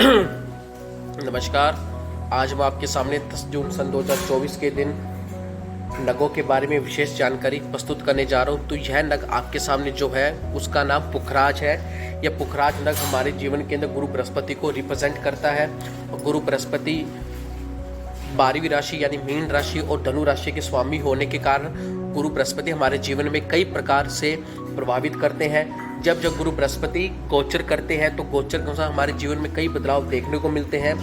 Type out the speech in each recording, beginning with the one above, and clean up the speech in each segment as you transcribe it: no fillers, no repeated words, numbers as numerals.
नमस्कार। आज मैं आपके सामने 10 जून सन 2024 के दिन नगों के बारे में विशेष जानकारी प्रस्तुत करने जा रहा हूँ। तो यह नग आपके सामने जो है उसका नाम पुखराज है। यह पुखराज नग हमारे जीवन के अंदर गुरु बृहस्पति को रिप्रेजेंट करता है। और गुरु बृहस्पति 12वीं राशि यानी मीन राशि और धनु राशि के स्वामी होने के कारण गुरु बृहस्पति हमारे जीवन में कई प्रकार से प्रभावित करते हैं। जब जब गुरु बृहस्पति गोचर करते हैं तो गोचर के अनुसार हमारे जीवन में कई बदलाव देखने को मिलते हैं,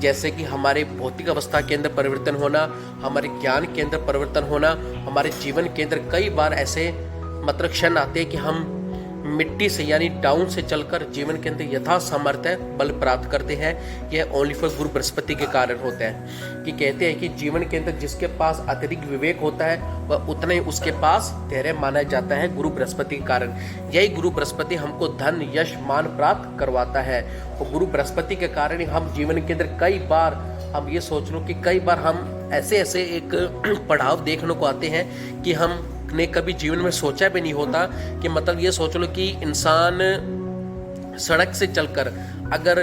जैसे कि हमारे भौतिक अवस्था के अंदर परिवर्तन होना, हमारे ज्ञान के अंदर परिवर्तन होना। हमारे जीवन के अंदर कई बार ऐसे क्षण आते हैं कि हम मिट्टी से यानी डाउन से चलकर जीवन के अंदर यथा सामर्थ्य बल प्राप्त करते हैं। यह ओनली फॉर गुरु बृहस्पति के कारण होता है। कि कहते हैं कि जीवन के अंदर जिसके पास अत्यधिक विवेक होता है वह उतना ही उसके पास धैर्य माना जाता है गुरु बृहस्पति के कारण। यही गुरु बृहस्पति हमको धन यश मान प्राप्त करवाता है। और गुरु बृहस्पति के कारण हम जीवन के अंदर कई बार हम ये सोच लो कि कई बार हम ऐसे एक पड़ाव देखने को आते हैं कि हम ने कभी जीवन में सोचा भी नहीं होता। कि मतलब ये सोच लो कि इंसान सड़क से चलकर अगर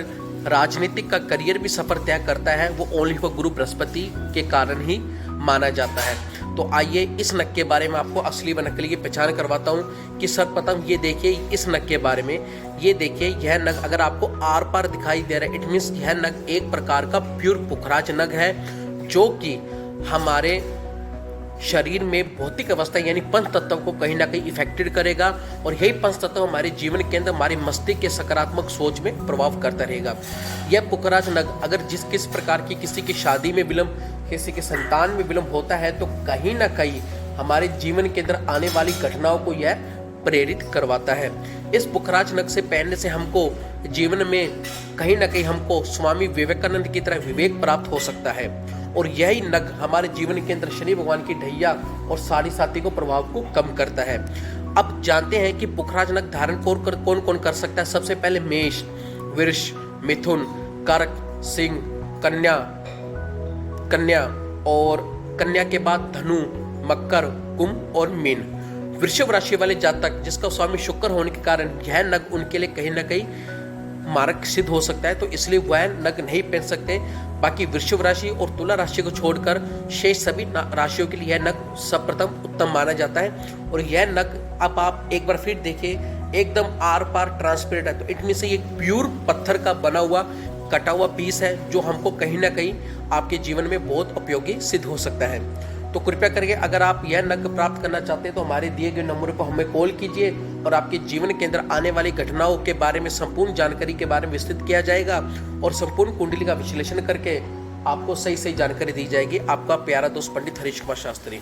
राजनीतिक का करियर भी सफर तय करता है वो ओनली फॉर गुरु बृहस्पति के कारण ही माना जाता है। तो आइए इस नग के बारे में आपको असली व नकली की पहचान करवाता हूँ। कि सर्वप्रथम ये देखिए इस नग के बारे में। ये देखिए यह नग अगर आपको आर पार दिखाई दे रहा है, इट मीन्स यह नग एक प्रकार का प्योर पुखराज नग है, जो कि हमारे शरीर में भौतिक अवस्था यानी पंच तत्व को कहीं ना कहीं इफेक्टेड करेगा। और यही पंच तत्व हमारे जीवन के अंदर हमारे मस्तिष्क के सकारात्मक सोच में प्रभाव करता रहेगा। यह पुखराज नग अगर किस प्रकार की किसी की शादी में विलंब, किसी के संतान में विलंब होता है तो कहीं ना कहीं हमारे जीवन के अंदर आने वाली घटनाओं को यह प्रेरित करवाता है। इस पुखराज नग से पहनने से हमको जीवन में कहीं ना कहीं हमको स्वामी विवेकानंद की तरह विवेक प्राप्त हो सकता है। और यही नग हमारे जीवन के अंदर शनि भगवान की ढैया और साढ़े साथी को प्रभाव को कम करता है। अब जानते हैं कि पुखराज नग धारण कौन कौन कर सकता है। सबसे पहले मेष, वृष, मिथुन, कर्क, सिंह, कन्या और कन्या के बाद धनु, मकर, कुंभ और मीन। वृषभ राशि वाले जातक जिसका स्वामी शुक्र होने के कारण यह नग उनके लिए कहीं ना कहीं मारक सिद्ध हो सकता है, तो इसलिए वह नग नहीं पहन सकते। बाकी वृषभ राशि और तुला राशि को छोड़कर शेष सभी राशियों के लिए यह नग सर्वप्रथम उत्तम माना जाता है। और यह नग अब आप एक बार फिर देखिए एकदम आर पार ट्रांसपेरेंट है, तो इट मीन्स ये प्योर पत्थर का बना हुआ कटा हुआ पीस है, जो हमको कहीं ना कहीं आपके जीवन में बहुत उपयोगी सिद्ध हो सकता है। तो कृपया करके अगर आप यह नग प्राप्त करना चाहते हैं तो हमारे दिए गए नंबर पर हमें कॉल कीजिए और आपके जीवन के अंदर आने वाली घटनाओं के बारे में संपूर्ण जानकारी के बारे में विस्तृत किया जाएगा और संपूर्ण कुंडली का विश्लेषण करके आपको सही जानकारी दी जाएगी। आपका प्यारा दोस्त पंडित हरीश कुमार शास्त्री।